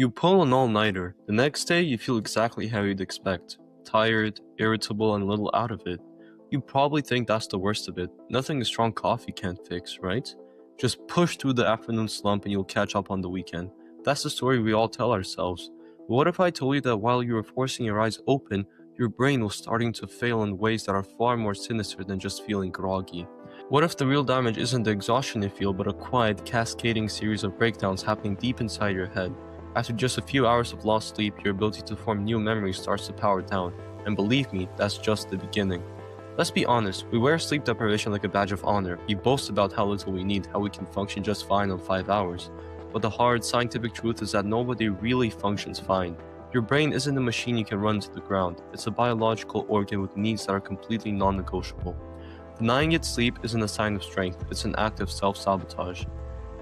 You pull an all-nighter. The next day, you feel exactly how you'd expect. Tired, irritable, and a little out of it. You probably think that's the worst of it. Nothing a strong coffee can't fix, right? Just push through the afternoon slump and you'll catch up on the weekend. That's the story we all tell ourselves. But what if I told you that while you were forcing your eyes open, your brain was starting to fail in ways that are far more sinister than just feeling groggy? What if the real damage isn't the exhaustion you feel, but a quiet, cascading series of breakdowns happening deep inside your head? After just a few hours of lost sleep, your ability to form new memories starts to power down, and believe me, that's just the beginning. Let's be honest, we wear sleep deprivation like a badge of honor. We boast about how little we need, how we can function just fine on 5 hours. But the hard, scientific truth is that nobody really functions fine. Your brain isn't a machine you can run to the ground. It's a biological organ with needs that are completely non-negotiable. Denying it sleep isn't a sign of strength, it's an act of self-sabotage.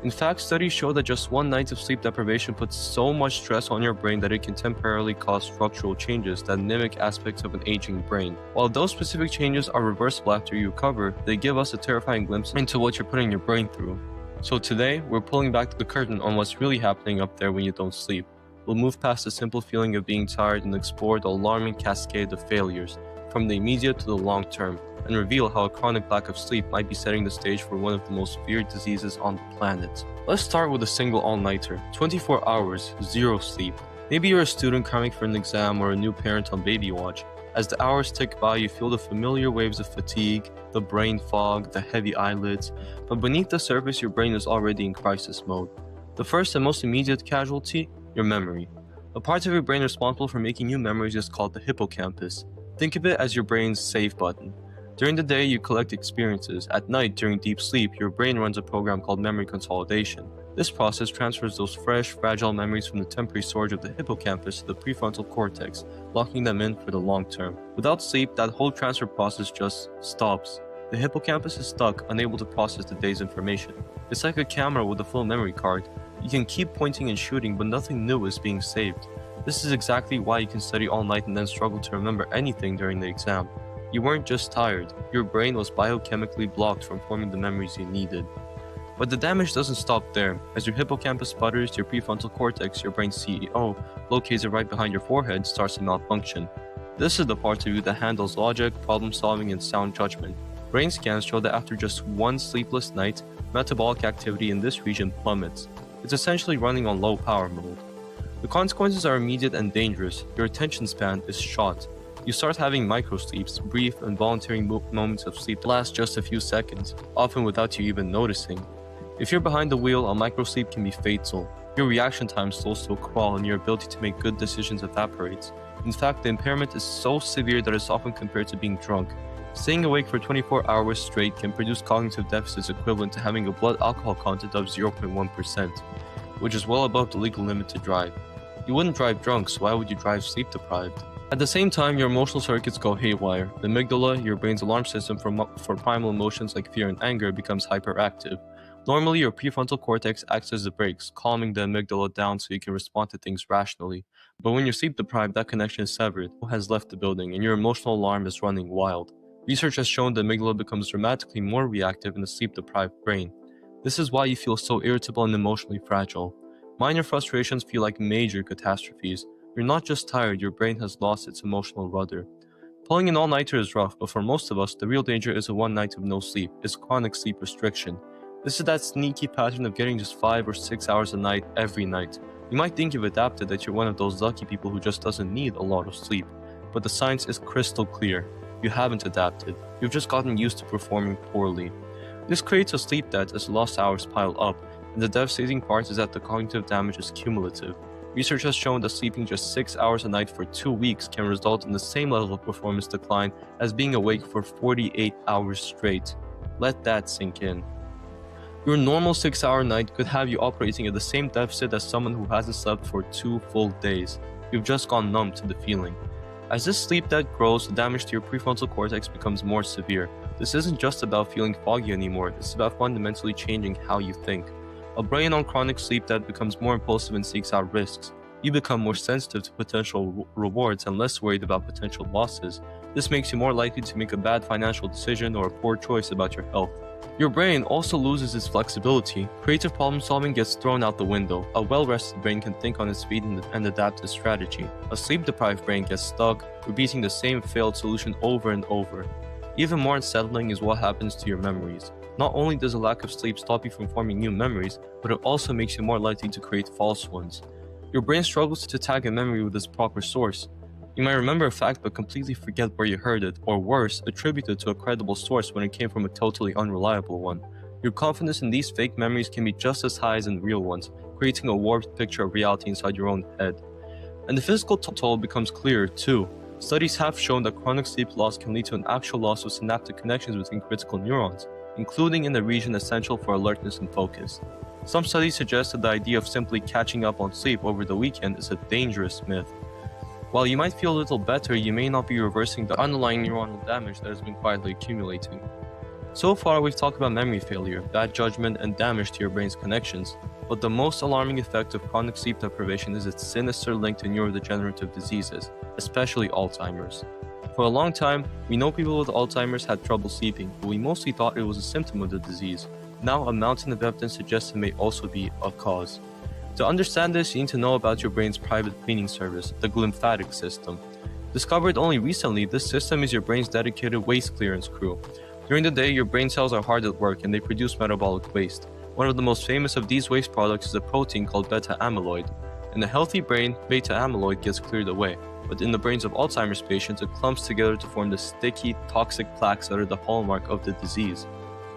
In fact, studies show that just one night of sleep deprivation puts so much stress on your brain that it can temporarily cause structural changes that mimic aspects of an aging brain. While those specific changes are reversible after you recover, they give us a terrifying glimpse into what you're putting your brain through. So today, we're pulling back the curtain on what's really happening up there when you don't sleep. We'll move past the simple feeling of being tired and explore the alarming cascade of failures, from the immediate to the long term, and reveal how a chronic lack of sleep might be setting the stage for one of the most feared diseases on the planet. Let's start with a single all-nighter. 24 hours, zero sleep. Maybe you're a student cramming for an exam or a new parent on baby watch. As the hours tick by, you feel the familiar waves of fatigue, the brain fog, the heavy eyelids, but beneath the surface your brain is already in crisis mode. The first and most immediate casualty? Your memory. The part of your brain responsible for making new memories is called the hippocampus. Think of it as your brain's save button. During the day, you collect experiences. At night, during deep sleep, your brain runs a program called memory consolidation. This process transfers those fresh, fragile memories from the temporary storage of the hippocampus to the prefrontal cortex, locking them in for the long term. Without sleep, that whole transfer process just stops. The hippocampus is stuck, unable to process the day's information. It's like a camera with a full memory card. You can keep pointing and shooting, but nothing new is being saved. This is exactly why you can study all night and then struggle to remember anything during the exam. You weren't just tired, your brain was biochemically blocked from forming the memories you needed. But the damage doesn't stop there. As your hippocampus sputters, your prefrontal cortex, your brain's CEO, located right behind your forehead, starts to malfunction. This is the part of you that handles logic, problem solving, and sound judgment. Brain scans show that after just one sleepless night, metabolic activity in this region plummets. It's essentially running on low power mode. The consequences are immediate and dangerous. Your attention span is shot. You start having microsleeps, brief, involuntary moments of sleep that last just a few seconds, often without you even noticing. If you're behind the wheel, a microsleep can be fatal. Your reaction time slows to a crawl and your ability to make good decisions evaporates. In fact, the impairment is so severe that it's often compared to being drunk. Staying awake for 24 hours straight can produce cognitive deficits equivalent to having a blood alcohol content of 0.1%, which is well above the legal limit to drive. You wouldn't drive drunk, so why would you drive sleep deprived? At the same time, your emotional circuits go haywire. The amygdala, your brain's alarm system for primal emotions like fear and anger, becomes hyperactive. Normally, your prefrontal cortex acts as the brakes, calming the amygdala down so you can respond to things rationally. But when you're sleep deprived, that connection is severed, has left the building, and your emotional alarm is running wild. Research has shown the amygdala becomes dramatically more reactive in a sleep-deprived brain. This is why you feel so irritable and emotionally fragile. Minor frustrations feel like major catastrophes. You're not just tired, your brain has lost its emotional rudder. Pulling an all-nighter is rough, but for most of us, the real danger isn't one night of no sleep, it's chronic sleep restriction. This is that sneaky pattern of getting just 5 or 6 hours a night every night. You might think you've adapted, that you're one of those lucky people who just doesn't need a lot of sleep. But the science is crystal clear. You haven't adapted. You've just gotten used to performing poorly. This creates a sleep debt as lost hours pile up, and the devastating part is that the cognitive damage is cumulative. Research has shown that sleeping just 6 hours a night for 2 weeks can result in the same level of performance decline as being awake for 48 hours straight. Let that sink in. Your normal 6-hour night could have you operating at the same deficit as someone who hasn't slept for 2 full days. You've just gone numb to the feeling. As this sleep debt grows, the damage to your prefrontal cortex becomes more severe. This isn't just about feeling foggy anymore, it's about fundamentally changing how you think. A brain on chronic sleep debt becomes more impulsive and seeks out risks. You become more sensitive to potential rewards and less worried about potential losses. This makes you more likely to make a bad financial decision or a poor choice about your health. Your brain also loses its flexibility. Creative problem solving gets thrown out the window. A well-rested brain can think on its feet and adapt its strategy. A sleep-deprived brain gets stuck, repeating the same failed solution over and over. Even more unsettling is what happens to your memories. Not only does a lack of sleep stop you from forming new memories, but it also makes you more likely to create false ones. Your brain struggles to tag a memory with its proper source. You might remember a fact but completely forget where you heard it, or worse, attribute it to a credible source when it came from a totally unreliable one. Your confidence in these fake memories can be just as high as in real ones, creating a warped picture of reality inside your own head. And the physical toll becomes clearer too. Studies have shown that chronic sleep loss can lead to an actual loss of synaptic connections between critical neurons, including in the region essential for alertness and focus. Some studies suggest that the idea of simply catching up on sleep over the weekend is a dangerous myth. While you might feel a little better, you may not be reversing the underlying neuronal damage that has been quietly accumulating. So far, we've talked about memory failure, bad judgment, and damage to your brain's connections, but the most alarming effect of chronic sleep deprivation is its sinister link to neurodegenerative diseases, especially Alzheimer's. For a long time, we know people with Alzheimer's had trouble sleeping, but we mostly thought it was a symptom of the disease. Now, a mountain of evidence suggests it may also be a cause. To understand this, you need to know about your brain's private cleaning service, the Glimpmphatic System. Discovered only recently, this system is your brain's dedicated waste clearance crew. During the day, your brain cells are hard at work and they produce metabolic waste. One of the most famous of these waste products is a protein called beta-amyloid. In a healthy brain, beta-amyloid gets cleared away, but in the brains of Alzheimer's patients, it clumps together to form the sticky, toxic plaques that are the hallmark of the disease.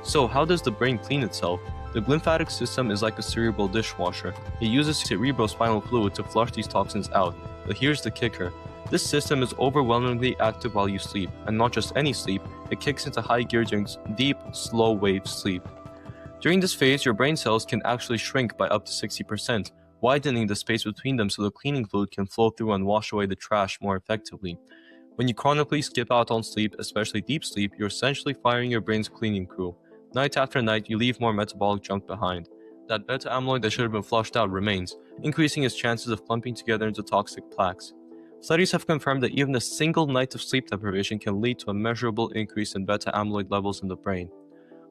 So, how does the brain clean itself? The Glimpmphatic system is like a cerebral dishwasher. It uses cerebrospinal fluid to flush these toxins out. But here's the kicker. This system is overwhelmingly active while you sleep, and not just any sleep, it kicks into high gear during deep, slow-wave sleep. During this phase, your brain cells can actually shrink by up to 60%, widening the space between them so the cleaning fluid can flow through and wash away the trash more effectively. When you chronically skip out on sleep, especially deep sleep, you're essentially firing your brain's cleaning crew. Night after night, you leave more metabolic junk behind. That beta-amyloid that should have been flushed out remains, increasing its chances of clumping together into toxic plaques. Studies have confirmed that even a single night of sleep deprivation can lead to a measurable increase in beta-amyloid levels in the brain.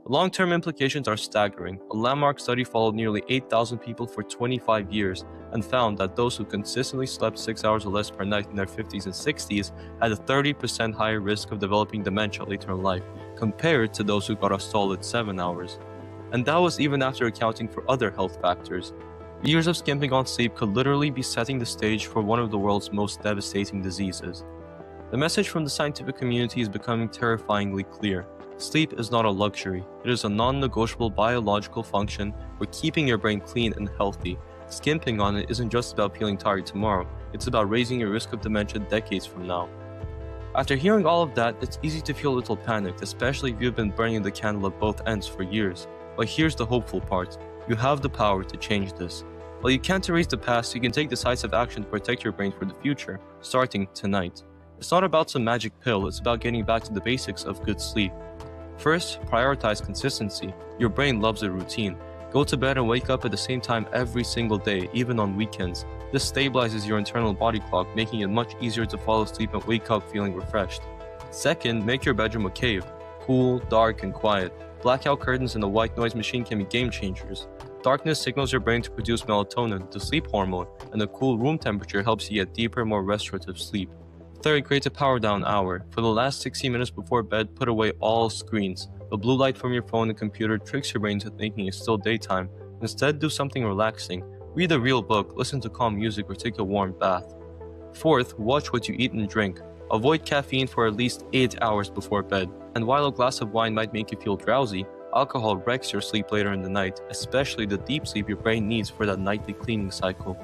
The long-term implications are staggering. A landmark study followed nearly 8,000 people for 25 years and found that those who consistently slept 6 hours or less per night in their 50s and 60s had a 30% higher risk of developing dementia later in life, compared to those who got a solid 7 hours. And that was even after accounting for other health factors. Years of skimping on sleep could literally be setting the stage for one of the world's most devastating diseases. The message from the scientific community is becoming terrifyingly clear. Sleep is not a luxury. It is a non-negotiable biological function for keeping your brain clean and healthy. Skimping on it isn't just about feeling tired tomorrow, it's about raising your risk of dementia decades from now. After hearing all of that, it's easy to feel a little panicked, especially if you've been burning the candle at both ends for years. But here's the hopeful part. You have the power to change this. While you can't erase the past, you can take decisive action to protect your brain for the future, starting tonight. It's not about some magic pill, it's about getting back to the basics of good sleep. First, prioritize consistency. Your brain loves a routine. Go to bed and wake up at the same time every single day, even on weekends. This stabilizes your internal body clock, making it much easier to fall asleep and wake up feeling refreshed. Second, make your bedroom a cave. Cool, dark, and quiet. Blackout curtains and a white noise machine can be game changers. Darkness signals your brain to produce melatonin, the sleep hormone, and a cool room temperature helps you get deeper, more restorative sleep. Third, create a power down hour. For the last 60 minutes before bed, put away all screens. The blue light from your phone and computer tricks your brain into thinking it's still daytime. Instead, do something relaxing. Read a real book, listen to calm music, or take a warm bath. Fourth, watch what you eat and drink. Avoid caffeine for at least 8 hours before bed. And while a glass of wine might make you feel drowsy, alcohol wrecks your sleep later in the night, especially the deep sleep your brain needs for that nightly cleaning cycle.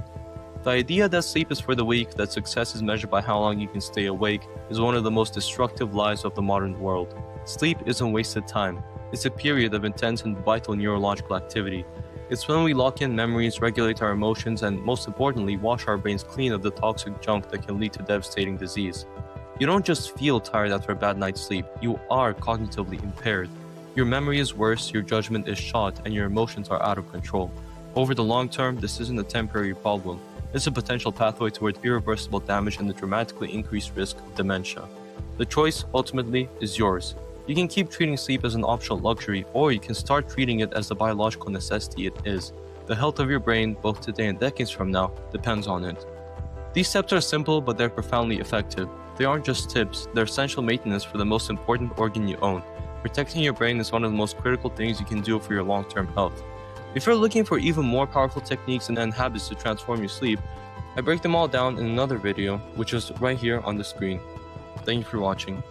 The idea that sleep is for the weak, that success is measured by how long you can stay awake, is one of the most destructive lies of the modern world. Sleep isn't wasted time. It's a period of intense and vital neurological activity. It's when we lock in memories, regulate our emotions, and most importantly, wash our brains clean of the toxic junk that can lead to devastating disease. You don't just feel tired after a bad night's sleep, you are cognitively impaired. Your memory is worse, your judgment is shot, and your emotions are out of control. Over the long term, this isn't a temporary problem. It's a potential pathway toward irreversible damage and the dramatically increased risk of dementia. The choice, ultimately, is yours. You can keep treating sleep as an optional luxury, or you can start treating it as the biological necessity it is. The health of your brain, both today and decades from now, depends on it. These steps are simple, but they're profoundly effective. They aren't just tips, they're essential maintenance for the most important organ you own. Protecting your brain is one of the most critical things you can do for your long-term health. If you're looking for even more powerful techniques and habits to transform your sleep, I break them all down in another video, which is right here on the screen. Thank you for watching.